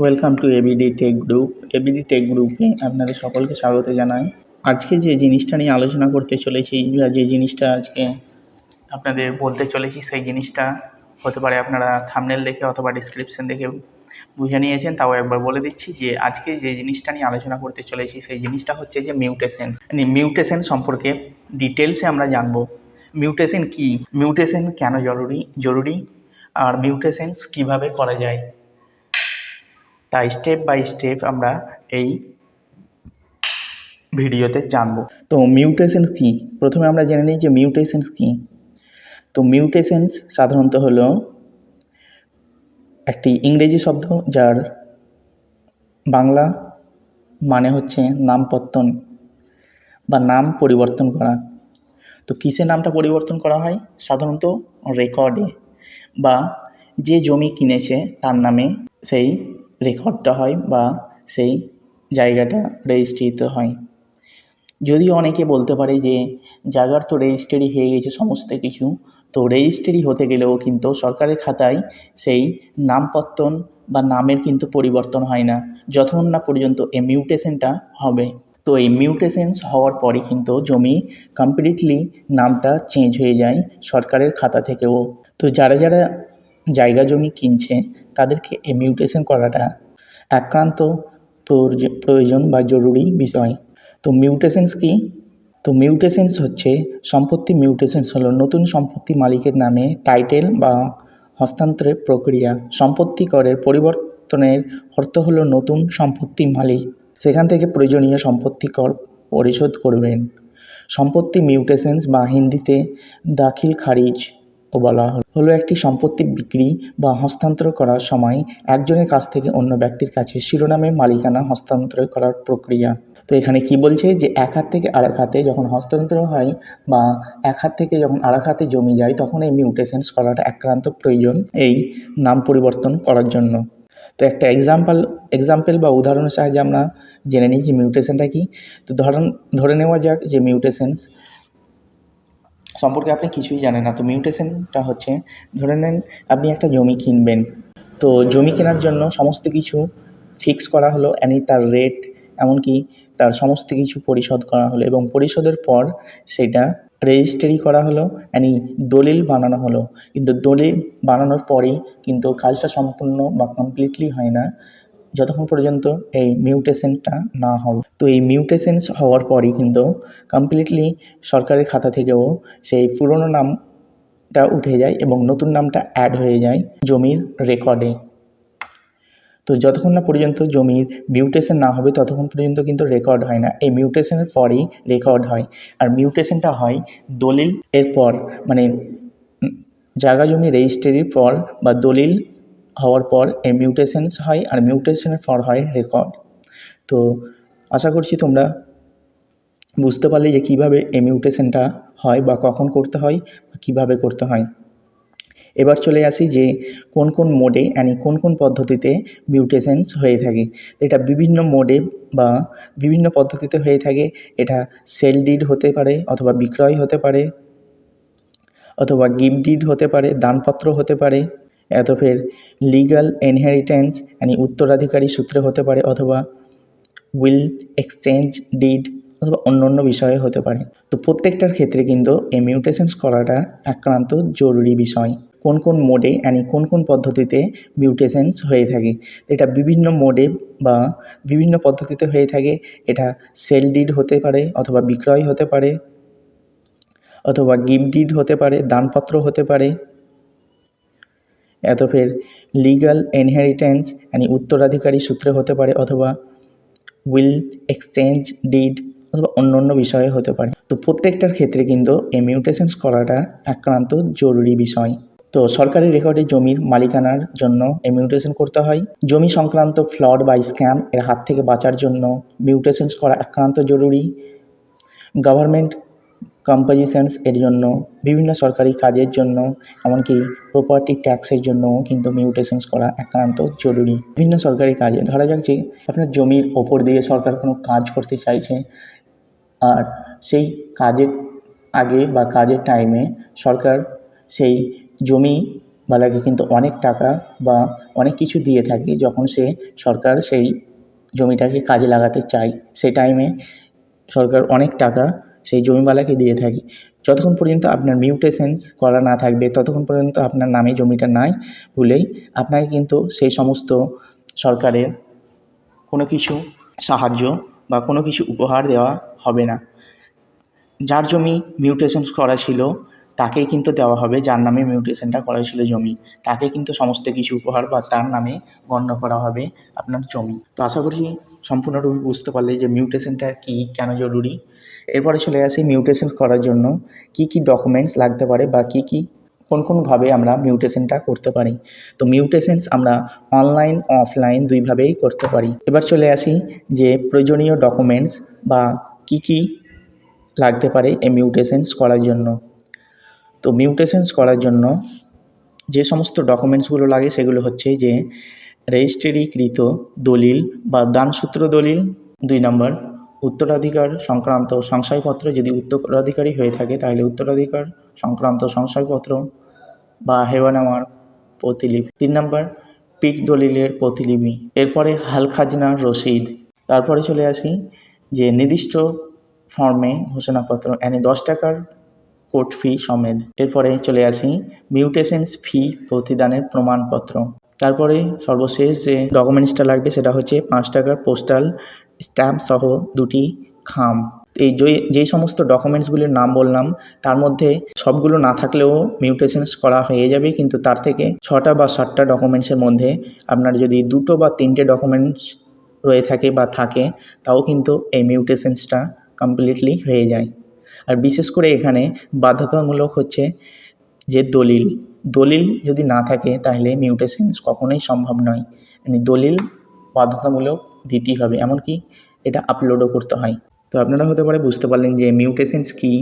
Welcome to ABD tech group. ABD tech গ্রুপে আপনাদের সকলকে স্বাগত জানাই। আজকে যে জিনিসটা নিয়ে আলোচনা করতে চলেছি বা যে জিনিসটা আজকে আপনাদের বলতে চলেছি, সেই জিনিসটা হতে পারে আপনারা থাম্বনেল দেখে অথবা ডিসক্রিপশন দেখে বুঝে নিয়েছেন। তাও একবার বলে দিচ্ছি যে আজকে যে জিনিসটা নিয়ে আলোচনা করতে চলেছি সেই জিনিসটা হচ্ছে যে মিউটেশন। মিউটেশন সম্পর্কে ডিটেলসে আমরা জানবো। মিউটেশন কি, মিউটেশন কেন জরুরি আর মিউটেশনস কিভাবে করা যায়, তাই স্টেপ বাই স্টেপ আমরা এই ভিডিওতে জানবো। তো মিউটেশনস কি, প্রথমে আমরা জেনে নিই যে মিউটেশনস কি। তো মিউটেশনস সাধারণত হলো একটি ইংরেজি শব্দ যার বাংলা মানে হচ্ছে নামপত্তন বা নাম পরিবর্তন করা। তো কিসে নামটা পরিবর্তন করা হয়? সাধারণত রেকর্ডে বা যে জমি কিনেছে তার নামে সেই রেকর্ডটা হয় বা সেই জায়গাটা রেজিস্ট্রিত হয়। যদিও অনেকে বলতে পারে যে জায়গার তো রেজিস্ট্রি হয়ে গেছে সমস্ত কিছু, তো রেজিস্ট্রি হতে গেলেও কিন্তু সরকারের খাতায় সেই নামপত্তন বা নামের কিন্তু পরিবর্তন হয় না যতক্ষণ না পর্যন্ত এই মিউটেশনটা হবে। তো এই মিউটেশনস হওয়ার পরে কিন্তু জমি কমপ্লিটলি নামটা চেঞ্জ হয়ে যায় সরকারের খাতা থেকেও। তো যারা যারা জায়গা জমি কিনছে তাদেরকে এই মিউটেশন করাটা একান্ত প্রয়োজন বা জরুরি বিষয়। তো মিউটেশনস কি? তো মিউটেশনস হচ্ছে সম্পত্তি। মিউটেশনস হলো নতুন সম্পত্তি মালিকের নামে টাইটেল বা হস্তান্তরের প্রক্রিয়া। সম্পত্তি করের পরিবর্তনের অর্থ হলো নতুন সম্পত্তি মালিক সেখান থেকে প্রয়োজনীয় সম্পত্তি কর পরিশোধ করবেন। সম্পত্তি মিউটেশনস বা হিন্দিতে দাখিল খারিজ ও বলা হলো একটি সম্পত্তি বিক্রি বা হস্তান্তর করার সময় একজনের কাছ থেকে অন্য ব্যক্তির কাছে শিরোনামে মালিকানা হস্তান্তর করার প্রক্রিয়া। তো এখানে কি বলছে যে এক হাত থেকে আরেক হাতে যখন হস্তান্তর হয় বা এক হাত থেকে যখন আরেক হাতে জমি যায় তখন এই মিউটেশনস করাটা একান্ত প্রয়োজন এই নাম পরিবর্তন করার জন্য। তো একটা এক্সাম্পল বা উদাহরণের সাহায্যে আমরা জেনে নিই যে মিউটেশনটা কি। তো ধরে নেওয়া যাক যে মিউটেশনস সম্পর্কে আপনি কিছুই জানেন না। তো মিউটেশনটা হচ্ছে, ধরে নেন আপনি একটা জমি কিনবেন। তো জমি কেনার জন্য সমস্ত কিছু ফিক্স করা হলো, তার রেট এমনকি তার সমস্ত কিছু পরিশোধ করা হলো এবং পরিশোধের পর সেটা রেজিস্ট্রি করা হলো, দলিল বানানো হলো। কিন্তু দলিল বানানোর পরেই কিন্তু কাজটা সম্পূর্ণ বা কমপ্লিটলি হয় না যতক্ষণ পর্যন্ত এই মিউটেশনটা না হবে। তো এই মিউটেশনস হওয়ার পরই কিন্তু কমপ্লিটলি সরকারের খাতা থেকেও সেই পুরনো নামটা উঠে যায় এবং নতুন নামটা অ্যাড হয়ে যায় জমির রেকর্ডে। তো যতক্ষণ না পর্যন্ত জমির মিউটেশন না হবে ততক্ষণ পর্যন্ত কিন্তু রেকর্ড হয় না। এই মিউটেশনের পরেই রেকর্ড হয়। আর মিউটেশনটা হয় দলিল এর পর, জায়গা জমি রেজিস্ট্রির পর বা দলিল হওয়ার পর এই মিউটেশনস হয়, আর মিউটেশনের পর হয় রেকর্ড। তো আশা করছি তোমরা বুঝতে পারলে যে কীভাবে এই মিউটেশনটা হয় বা কখন করতে হয় বা কীভাবে করতে হয়। এবার চলে আসি যে কোন কোন মোডে কোন কোন পদ্ধতিতে মিউটেশনস হয়ে থাকে। এটা বিভিন্ন মোডে বা বিভিন্ন পদ্ধতিতে হয়ে থাকে। এটা সেল ডিড হতে পারে অথবা বিক্রয় হতে পারে অথবা গিফট ডিড হতে পারে, দানপত্র হতে পারে, ফের লিগাল ইনহেরিটেন্স উত্তরাধিকারী সূত্রে হতে পারে অথবা উইল এক্সচেঞ্জ ডিড অথবা অন্য অন্য বিষয়ে হতে পারে। তো প্রত্যেকটার ক্ষেত্রে কিন্তু এই মিউটেশনস করাটা একান্ত জরুরি বিষয়। কোন কোন মোডে কোন কোন পদ্ধতিতে মিউটেশনস হয়ে থাকে। এটা বিভিন্ন মোডে বা বিভিন্ন পদ্ধতিতে হয়ে থাকে। এটা সেল ডিড হতে পারে অথবা বিক্রয় হতে পারে অথবা গিফট ডিড হতে পারে, দানপত্র হতে পারে, ফের লিগাল ইনহেরিটেন্স উত্তরাধিকারী সূত্রে হতে পারে অথবা উইল এক্সচেঞ্জ ডিড অথবা অন্য অন্য বিষয়ে হতে পারে। তো প্রত্যেকটার ক্ষেত্রে কিন্তু এই মিউটেশনস করাটা একান্ত জরুরি বিষয়। তো সরকারি রেকর্ডে জমির মালিকানার জন্য এই মিউটেশন করতে হয়। জমি সংক্রান্ত ফ্রড বা স্ক্যাম এর হাত থেকে বাঁচার জন্য মিউটেশনস করা একান্ত জরুরি। গভর্নমেন্ট কম্পোজিশনস এর জন্য, বিভিন্ন সরকারি কাজের জন্য, এমনকি প্রপার্টি ট্যাক্সের জন্যও কিন্তু মিউটেশনস করা একান্ত জরুরি। বিভিন্ন সরকারি কাজে ধরা যাক যে আপনার জমির ওপর দিয়ে সরকার কোনো কাজ করতে চাইছে, আর সেই কাজের আগে বা কাজের টাইমে সরকার সেই জমি বালাকে কিন্তু অনেক টাকা বা অনেক কিছু দিয়ে থাকে যখন সরকার সেই জমিটাকে কাজে লাগাতে চায়। সেই টাইমে সরকার অনেক টাকা সেই জমিওয়ালাকে দিয়ে থাকে। যতক্ষণ পর্যন্ত আপনার মিউটেশনস করা না থাকবে ততক্ষণ পর্যন্ত আপনার নামে জমিটা নাই বলেই আপনাকে কিন্তু সেই সমস্ত সরকারের কোনো কিছু সাহায্য বা কোনো কিছু উপহার দেওয়া হবে না। যার জমি মিউটেশনস করা ছিল তাকেই কিন্তু দেওয়া হবে, যার নামে মিউটেশনটা করা ছিল জমি তাকে কিন্তু সমস্ত কিছু উপহার বা তার নামে গণ্য করা হবে আপনার জমি। তো আশা করছি সম্পূর্ণরূপে বুঝতে পারলে যে মিউটেশনটা কী, কেন জরুরি। এরপরে চলে আসি মিউটেশন করার জন্য কী কী ডকুমেন্টস লাগতে পারে বা কোনভাবে আমরা মিউটেশনটা করতে পারি। তো মিউটেশনস আমরা অনলাইন অফলাইন দুইভাবেই করতে পারি। এবার চলে আসি যে প্রয়োজনীয় ডকুমেন্টস বা কী লাগতে পারে এই মিউটেশনস করার জন্য। তো মিউটেশনস করার জন্য যে সমস্ত ডকুমেন্টসগুলো লাগে সেগুলো হচ্ছে যে রেজিস্ট্রিকৃত দলিল বা দানসূত্র দলিল, 2 নম্বর উত্তরাধিকার সংক্রান্ত সংশয়পত্র, যদি উত্তরাধিকারী হয়ে থাকে তাহলে উত্তরাধিকার সংক্রান্ত সংশয়পত্র বা হেওয়ানামার প্রতিলিপি, 3 নম্বর পিক দলিলের প্রতিলিপি, এরপরে হাল খাজনার রসিদ। তারপরে চলে আসি যে নির্দিষ্ট ফর্মে ঘোষণাপত্র, 10 টাকার কোর্ট ফি সমেত। এরপরে চলে আসি মিউটেশনস ফি প্রতিদানের প্রমাণপত্র। তারপরে সর্বশেষ যে ডকুমেন্টসটা লাগবে সেটা হচ্ছে 5 টাকার পোস্টাল স্ট্যাম্প সহ 2টি খাম। এই যেই সমস্ত ডকুমেন্টসগুলির নাম বললাম তার মধ্যে সবগুলো না থাকলেও মিউটেশনস করা হয়ে যাবে, কিন্তু তার থেকে 6টা বা 7টা ডকুমেন্টসের মধ্যে আপনার যদি 2টো বা 3টে ডকুমেন্টস রয়ে থাকে বা থাকে তাও কিন্তু এই মিউটেশনসটা কমপ্লিটলি হয়ে যায়। আর বিশেষ করে এখানে বাধ্যতামূলক হচ্ছে যে দলিল যদি না থাকে তাহলে মিউটেশনস কখনোই সম্ভব নয়। মানে দলিল বাধ্যতামূলক দিতেই হবে, এমনকি এটা আপলোডও করতে হয়। তো আপনারা হতে পারে বুঝতে পারলেন যে মিউটেশনস কী।